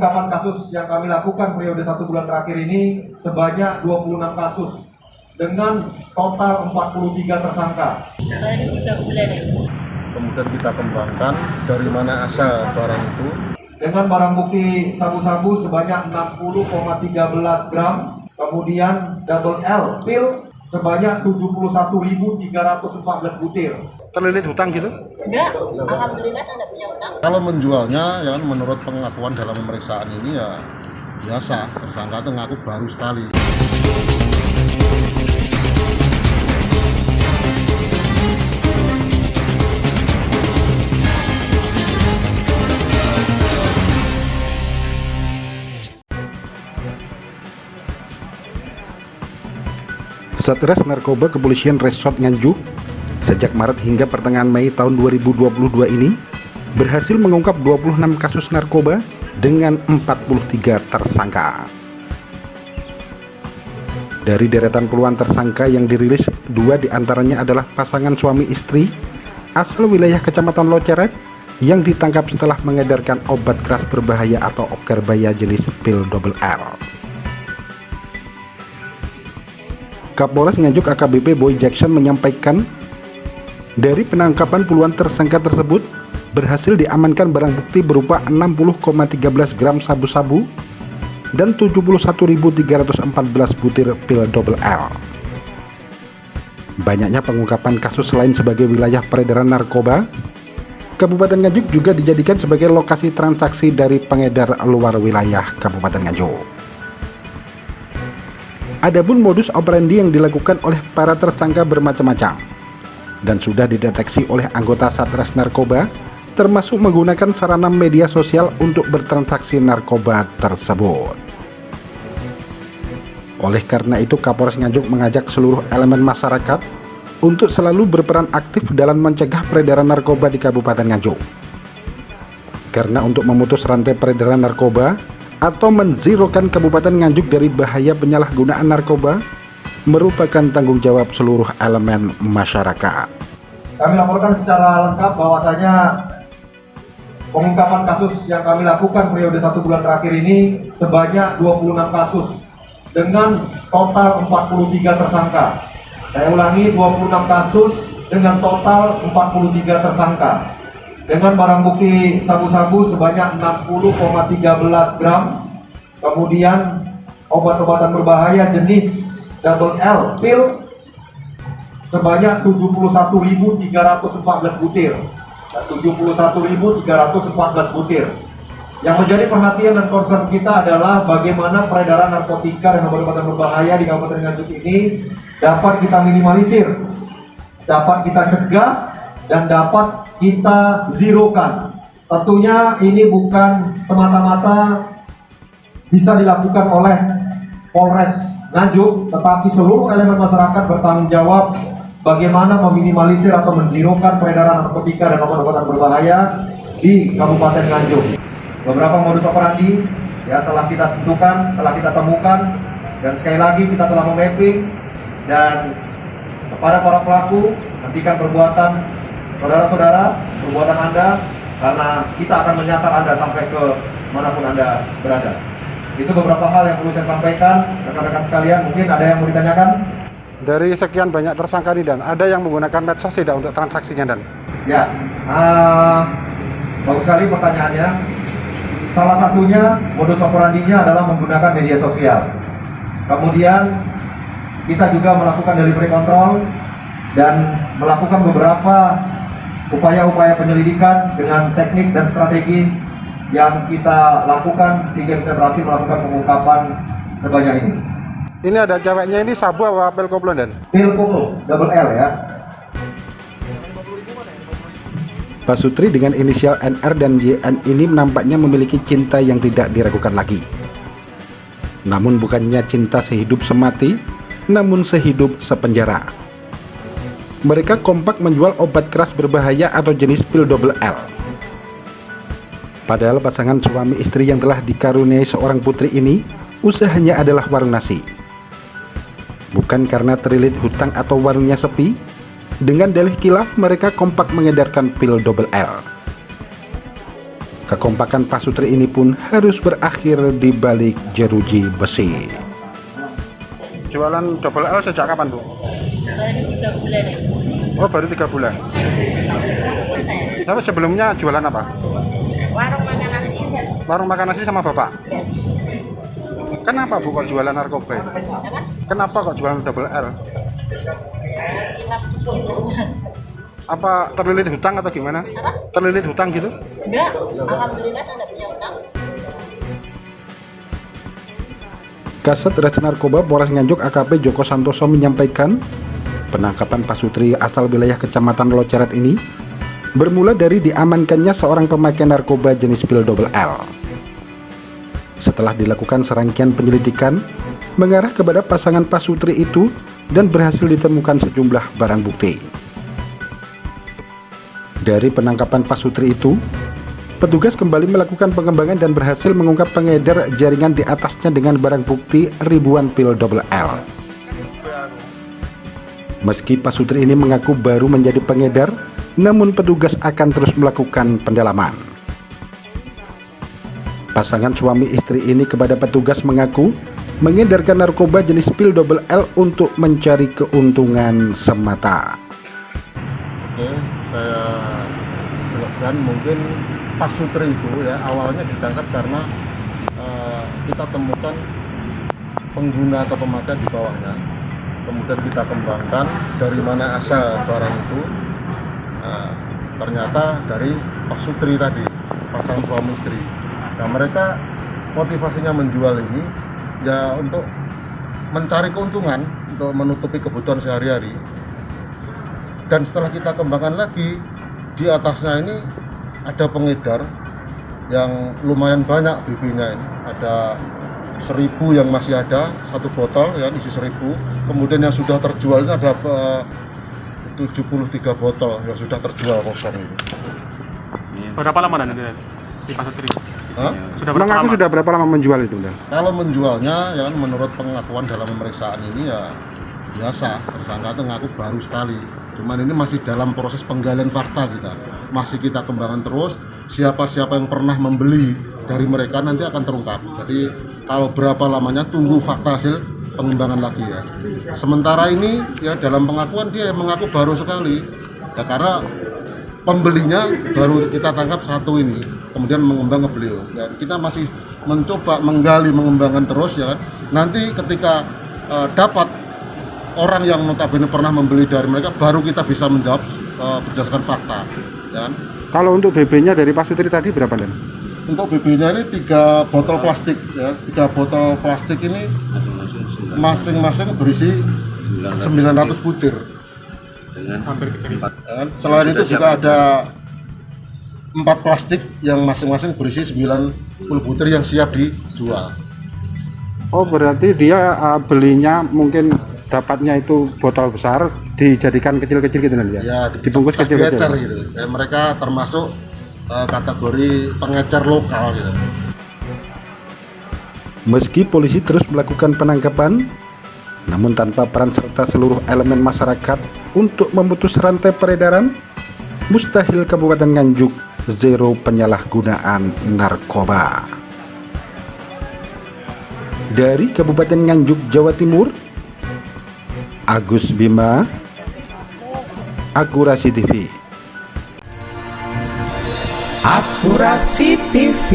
Pengungkapan kasus yang kami lakukan periode 1 bulan terakhir ini sebanyak 26 kasus dengan total 43 tersangka. Kemudian kita kembangkan dari mana asal barang itu. Dengan barang bukti sabu-sabu sebanyak 60,13 gram, kemudian double L pil sebanyak 71.314 butir. Terlilit hutang gitu? Enggak, alhamdulillah saya enggak punya utang. Kalau menjualnya, ya kan, menurut pengakuan dalam pemeriksaan ini ya biasa, tersangka itu ngaku baru sekali. Satres Narkoba Kepolisian Resort Nganjuk sejak Maret hingga pertengahan Mei tahun 2022 ini berhasil mengungkap 26 kasus narkoba dengan 43 tersangka. Dari deretan puluhan tersangka yang dirilis, 2 diantaranya adalah pasangan suami istri asal wilayah Kecamatan Loceret yang ditangkap setelah mengedarkan obat keras berbahaya atau okerbaya jenis pil double R. Kapolres Nganjuk AKBP Boy Jackson menyampaikan, dari penangkapan puluhan tersangka tersebut berhasil diamankan barang bukti berupa 60,13 gram sabu-sabu dan 71.314 butir pil double R. Banyaknya pengungkapan kasus selain sebagai wilayah peredaran narkoba, Kabupaten Nganjuk juga dijadikan sebagai lokasi transaksi dari pengedar luar wilayah Kabupaten Nganjuk. Adapun modus operandi yang dilakukan oleh para tersangka bermacam-macam dan sudah dideteksi oleh anggota Satres Narkoba, termasuk menggunakan sarana media sosial untuk bertransaksi narkoba tersebut. Oleh karena itu, Kapolres Nganjuk mengajak seluruh elemen masyarakat untuk selalu berperan aktif dalam mencegah peredaran narkoba di Kabupaten Nganjuk. Karena untuk memutus rantai peredaran narkoba atau menzirokan Kabupaten Nganjuk dari bahaya penyalahgunaan narkoba merupakan tanggung jawab seluruh elemen masyarakat. Kami laporkan secara lengkap bahwasanya pengungkapan kasus yang kami lakukan periode 1 bulan terakhir ini sebanyak 26 kasus dengan total 43 tersangka. Saya ulangi, 26 kasus dengan total 43 tersangka. Dengan barang bukti sabu-sabu sebanyak 60,13 gram, kemudian obat-obatan berbahaya jenis double L pil sebanyak 71.314 butir dan 71.314 butir. Yang menjadi perhatian dan concern kita adalah bagaimana peredaran narkotika dan obat-obatan berbahaya di Kabupaten Nganjuk ini dapat kita minimalisir, dapat kita cegah, dan dapat kita zerokan. Tentunya ini bukan semata-mata bisa dilakukan oleh Polres Nganjuk, tetapi seluruh elemen masyarakat bertanggung jawab bagaimana meminimalisir atau menzerokan peredaran narkotika dan obat-obatan berbahaya di Kabupaten Nganjuk. Beberapa modus operandi ya telah kita tentukan, telah kita temukan, dan sekali lagi kita telah memapping, dan kepada para pelaku hentikan perbuatan saudara-saudara, perbuatan Anda, karena kita akan menyasar Anda sampai ke manapun Anda berada. Itu beberapa hal yang perlu saya sampaikan, rekan-rekan sekalian. Mungkin ada yang mau ditanyakan? Dari sekian banyak tersangka ini, Dan, ada yang menggunakan medsos tidak untuk transaksinya, Dan? Ya, bagus sekali pertanyaannya. Salah satunya modus operandinya adalah menggunakan media sosial. Kemudian kita juga melakukan delivery control dan melakukan beberapa upaya-upaya penyelidikan dengan teknik dan strategi yang kita lakukan sehingga kita berhasil melakukan pengungkapan sebanyak ini. Ini ada ceweknya, ini sabu apa pil koplo, Dan? Pil koplo, double L ya. Pak Sutri dengan inisial NR dan YN ini nampaknya memiliki cinta yang tidak diragukan lagi. Namun bukannya cinta sehidup semati, namun sehidup sepenjara. Mereka kompak menjual obat keras berbahaya atau jenis pil double L. Padahal pasangan suami istri yang telah dikaruniai seorang putri ini, usahanya adalah warung nasi. Bukan karena terlilit hutang atau warungnya sepi, dengan dalih kilaf mereka kompak mengedarkan pil double L. Kekompakan pasutri ini pun harus berakhir di balik jeruji besi. Jualan double L sejak kapan, Bu? Baru 3 bulan ya. Oh, baru 3 bulan. Saya Tapi sebelumnya jualan apa? warung makan nasi. Warung makan nasi sama Bapak? Kenapa, Bu, kok jualan narkoba? Apa? Kenapa kok jualan double L? Kilap sepuluh mas. Apa terlilit hutang atau gimana? Apa? Terlilit hutang gitu? Enggak. Alhamdulillah saya nggak punya utang. Kasat Reskrim Narkoba Polres Nganjuk AKP Joko Santoso menyampaikan penangkapan pasutri asal wilayah Kecamatan Loceret ini bermula dari diamankannya seorang pemakai narkoba jenis pil double L. Setelah dilakukan serangkaian penyelidikan mengarah kepada pasangan pasutri itu dan berhasil ditemukan sejumlah barang bukti. Dari penangkapan pasutri itu, petugas kembali melakukan pengembangan dan berhasil mengungkap pengedar jaringan di atasnya dengan barang bukti ribuan pil double L. Meski pasutri ini mengaku baru menjadi pengedar, namun petugas akan terus melakukan pendalaman. Pasangan suami istri ini kepada petugas mengaku mengedarkan narkoba jenis pil double L untuk mencari keuntungan semata. Oke, saya jelaskan. Mungkin pasutri itu ya awalnya ditangkap karena kita temukan pengguna atau pemakai di bawahnya. Kemudian kita kembangkan dari mana asal barang itu. Ternyata dari pasutri tadi, pasangan suami istri. Nah, mereka motivasinya menjual ini ya untuk mencari keuntungan, untuk menutupi kebutuhan sehari-hari. Dan setelah kita kembangkan lagi, di atasnya ini ada pengedar yang lumayan banyak BB-nya ini. Ada 1000 yang masih ada, satu botol ya isi 1000. Kemudian yang sudah terjual ini ada 73 botol yang sudah terjual kosong ini. Berapa lama dan di pasutri? Hah? Sudah berapa lama? Sudah berapa lama menjual itu? Kalau menjualnya ya kan menurut pengakuan dalam pemeriksaan ini ya biasa, tersangka itu ngaku baru sekali. Cuman ini masih dalam proses penggalian fakta kita. Masih kita kembangkan terus, siapa-siapa yang pernah membeli dari mereka nanti akan terungkap. Jadi kalau berapa lamanya tunggu fakta hasil pengembangan lagi ya. Sementara ini ya dalam pengakuan dia mengaku baru sekali. Ya karena pembelinya baru kita tangkap satu ini, kemudian mengembang ke beliau. Ya, kita masih mencoba menggali, mengembangkan terus ya kan. Nanti ketika dapat orang yang notabene pernah membeli dari mereka, baru kita bisa menjawab berdasarkan fakta. Ya kan? Kalau untuk BB-nya dari pasutri tadi berapa, Dan? Untuk BB-nya ini 3 botol plastik ya. 3 botol plastik ini masing-masing berisi 900 butir. Hampir kecil. Selain itu juga ada 4 plastik yang masing-masing berisi 90 butir yang siap dijual. Oh, berarti dia belinya mungkin dapatnya itu botol besar dijadikan kecil-kecil gitu nanti ya? Ya, Dibungkus kecil-kecil. gitu. Ya, mereka termasuk kategori pengecer lokal gitu. Meski polisi terus melakukan penangkapan, namun tanpa peran serta seluruh elemen masyarakat untuk memutus rantai peredaran, mustahil Kabupaten Nganjuk zero penyalahgunaan narkoba. Dari Kabupaten Nganjuk, Jawa Timur, Agus Bima, Akurasi TV. Akurasi TV.